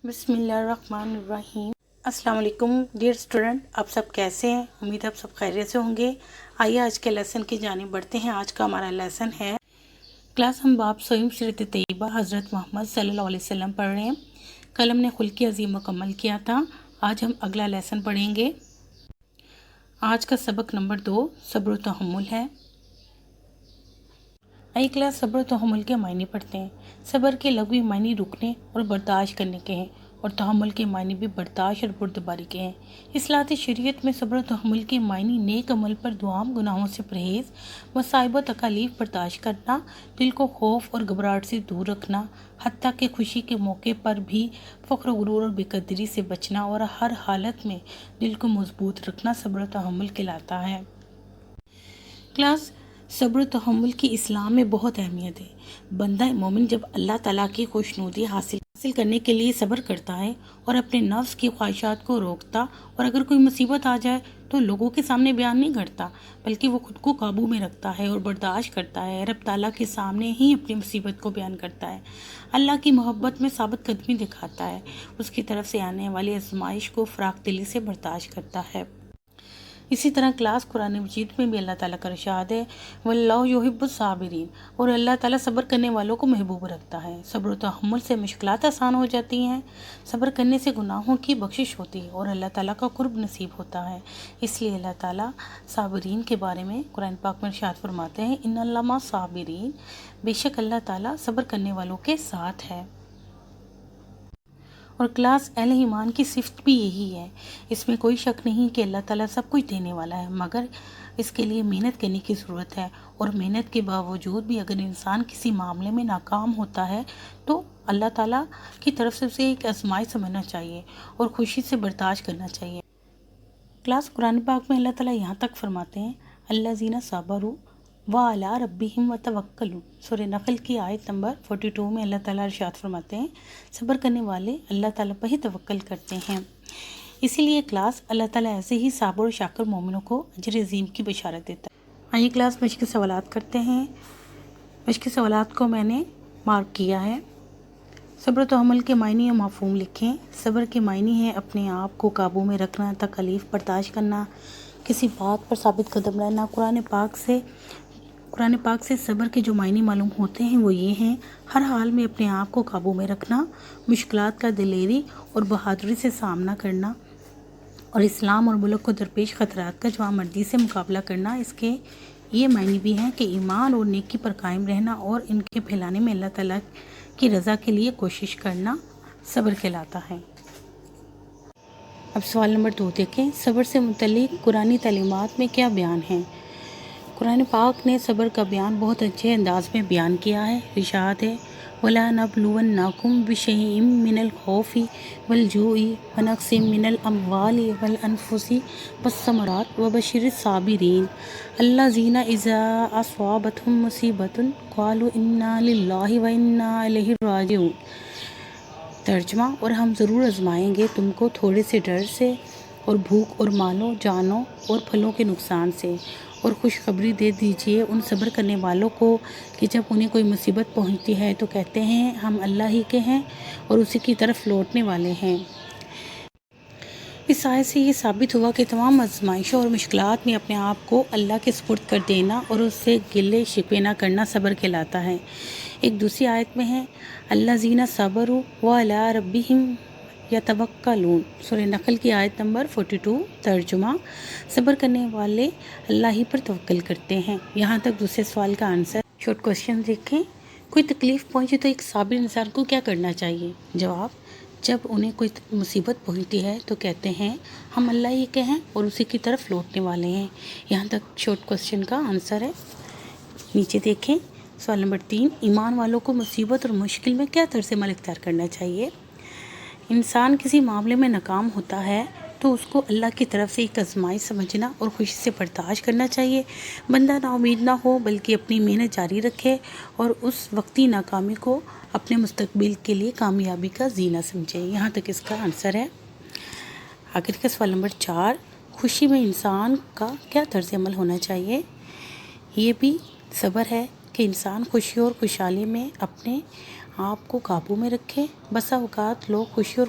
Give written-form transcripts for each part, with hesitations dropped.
بسم اللہ الرحمن الرحیم۔ السلام علیکم ڈیئر اسٹوڈنٹ، آپ سب کیسے ہیں؟ امید آپ سب خیریت سے ہوں گے۔ آئیے آج کے لیسن کی جانب بڑھتے ہیں۔ آج کا ہمارا لیسن ہے کلاس ہم باب سوئم سیرت طیبہ حضرت محمد صلی اللہ علیہ وسلم پڑھ رہے ہیں۔ کل ہم نے خلقی عظیم مکمل کیا تھا، آج ہم اگلا لیسن پڑھیں گے۔ آج کا سبق نمبر 2 صبر و تحمل ہے۔ آئیے کلاس صبر و تحمل کے معنی پڑھتے ہیں۔ صبر کے لغوی معنی رکنے اور برداشت کرنے کے ہیں، اور تحمل کے معنی بھی برداشت اور بردباری کے ہیں۔ اصلاحات شریعت میں صبر و تحمل کے معنی نیک عمل پر دوام، گناہوں سے پرہیز، مصائب و تکالیف برداشت کرنا، دل کو خوف اور گھبراہٹ سے دور رکھنا، حتیٰ کہ خوشی کے موقع پر بھی فخر و غرور اور بے قدری سے بچنا، اور ہر حالت میں دل کو مضبوط رکھنا صبر و تحمل کہلاتا ہے۔ کلاس صبر و تحمل کی اسلام میں بہت اہمیت ہے۔ بندہ مومن جب اللہ تعالیٰ کی خوشنودی حاصل کرنے کے لیے صبر کرتا ہے اور اپنے نفس کی خواہشات کو روکتا، اور اگر کوئی مصیبت آ جائے تو لوگوں کے سامنے بیان نہیں کرتا، بلکہ وہ خود کو قابو میں رکھتا ہے اور برداشت کرتا ہے، رب تعالیٰ کے سامنے ہی اپنی مصیبت کو بیان کرتا ہے، اللہ کی محبت میں ثابت قدمی دکھاتا ہے، اس کی طرف سے آنے والی آزمائش کو فراخ دلی سے برداشت کرتا ہے۔ اسی طرح کلاس قرآن مجید میں بھی اللہ تعالیٰ کا ارشاد ہے وَاللَّهُ يُحِبُّ الصَّابِرِينَ، اور اللہ تعالیٰ صبر کرنے والوں کو محبوب رکھتا ہے۔ صبر و تحمل سے مشکلات آسان ہو جاتی ہیں، صبر کرنے سے گناہوں کی بخشش ہوتی ہے اور اللہ تعالیٰ کا قرب نصیب ہوتا ہے۔ اس لیے اللہ تعالیٰ صابرین کے بارے میں قرآن پاک میں ارشاد فرماتے ہیں ان اللہ مع الصابرین، بے شک اللہ تعالیٰ صبر کرنے والوں کے ساتھ ہے۔ اور کلاس اہل ایمان کی صفت بھی یہی ہے۔ اس میں کوئی شک نہیں کہ اللہ تعالیٰ سب کچھ دینے والا ہے، مگر اس کے لیے محنت کرنے کی ضرورت ہے، اور محنت کے باوجود بھی اگر انسان کسی معاملے میں ناکام ہوتا ہے تو اللہ تعالیٰ کی طرف سے اسے ایک آزمائش سمجھنا چاہیے اور خوشی سے برداشت کرنا چاہیے۔ کلاس قرآن پاک میں اللہ تعالیٰ یہاں تک فرماتے ہیں الذین صبروا وعلی ربہم یتوکلون۔ سورہ نحل کی آیت نمبر 42 میں اللہ تعالیٰ ارشاد فرماتے ہیں صبر کرنے والے اللہ تعالیٰ پر ہی توکل کرتے ہیں۔ اسی لیے کلاس اللہ تعالیٰ ایسے ہی صابر و شاکر مومنوں کو اجر عظیم کی بشارت دیتا ہے۔ آئیے کلاس مشق سوالات کرتے ہیں۔ مشق سوالات کو میں نے مارک کیا ہے۔ صبر و تحمل کے معنی اور مفہوم لکھیں۔ صبر کے معنی ہے اپنے آپ کو قابو میں رکھنا، تکالیف برداشت کرنا، کسی بات پر ثابت قدم رہنا۔ قرآن پاک سے صبر کے جو معنی معلوم ہوتے ہیں وہ یہ ہیں ہر حال میں اپنے آپ کو قابو میں رکھنا، مشکلات کا دلیری اور بہادری سے سامنا کرنا، اور اسلام اور ملک کو درپیش خطرات کا جوان مردی سے مقابلہ کرنا۔ اس کے یہ معنی بھی ہیں کہ ایمان اور نیکی پر قائم رہنا اور ان کے پھیلانے میں اللہ تعالیٰ کی رضا کے لیے کوشش کرنا صبر کہلاتا ہے۔ اب سوال نمبر 2 دیکھیں، صبر سے متعلق قرآنی تعلیمات میں کیا بیان ہے؟ قرآن پاک نے صبر کا بیان بہت اچھے انداز میں بیان کیا ہے۔ ارشاد ہے وَلَنَبْلُوَنَّكُمْ بِشَيْءٍ مِّنَ الْخَوْفِ وَالْجُوعِ وَنَقْصٍ مِّنَ الْأَمْوَالِ وَالْأَنفُسِ وَالثَّمَرَاتِ وَبَشِّرِ الصَّابِرِينَ الَّذِينَ إِذَا أَصَابَتْهُم مُّصِیبَةٌ قَالُوا إِنَّا لِلَّهِ وَإِنَّا إِلَیْهِ رَاجِعُونَ۔ ترجمہ، اور ہم ضرور آزمائیں گے تم کو تھوڑے سے ڈر سے، اور بھوک اور مالوں، جانوں اور پھلوں کے نقصان سے، اور خوشخبری دے دیجئے ان صبر کرنے والوں کو کہ جب انہیں کوئی مصیبت پہنچتی ہے تو کہتے ہیں ہم اللہ ہی کے ہیں اور اسی کی طرف لوٹنے والے ہیں۔ اس آیت سے یہ ثابت ہوا کہ تمام آزمائشوں اور مشکلات میں اپنے آپ کو اللہ کے سپرد کر دینا اور اس سے گلے شکوے نہ کرنا صبر کہلاتا ہے۔ ایک دوسری آیت میں ہے الذین صبروا وعلی ربہم یتوکلون۔ سورہ نحل کی آیت نمبر 42۔ ترجمہ، صبر کرنے والے اللہ ہی پر توکل کرتے ہیں۔ یہاں تک دوسرے سوال کا آنسر۔ شارٹ کوشچن دیکھیں، کوئی تکلیف پہنچے تو ایک صابر انسان کو کیا کرنا چاہیے؟ جواب، جب انہیں کوئی مصیبت پہنچتی ہے تو کہتے ہیں ہم اللہ ہی کے ہیں اور اسی کی طرف لوٹنے والے ہیں۔ یہاں تک شارٹ کوشچن کا آنسر ہے۔ نیچے دیکھیں سوال نمبر 3، ایمان والوں کو مصیبت اور مشکل میں کیا طرز عمل اختیار کرنا چاہیے؟ انسان کسی معاملے میں ناکام ہوتا ہے تو اس کو اللہ کی طرف سے ایک آزمائش سمجھنا اور خوشی سے برداشت کرنا چاہیے۔ بندہ نا امید نہ ہو بلکہ اپنی محنت جاری رکھے اور اس وقتی ناکامی کو اپنے مستقبل کے لیے کامیابی کا زینہ سمجھے۔ یہاں تک اس کا آنسر ہے۔ آخر کا سوال نمبر 4، خوشی میں انسان کا کیا طرز عمل ہونا چاہیے؟ یہ بھی صبر ہے کہ انسان خوشی اور خوشحالی میں اپنے آپ کو قابو میں رکھے۔ بسا اوقات لوگ خوشی اور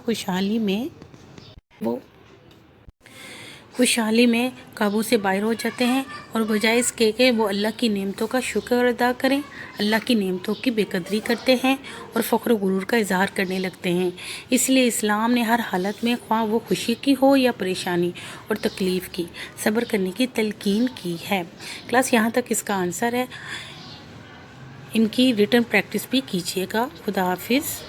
خوشحالی میں قابو سے باہر ہو جاتے ہیں اور بجائے اس کے کہ وہ اللہ کی نعمتوں کا شکر ادا کریں، اللہ کی نعمتوں کی بے قدری کرتے ہیں اور فخر و غرور کا اظہار کرنے لگتے ہیں۔ اس لیے اسلام نے ہر حالت میں، خواہ وہ خوشی کی ہو یا پریشانی اور تکلیف کی، صبر کرنے کی تلقین کی ہے۔ کلاس یہاں تک اس کا آنسر ہے، ان کی ریٹن پریکٹس بھی کیجیے گا۔ خدا حافظ۔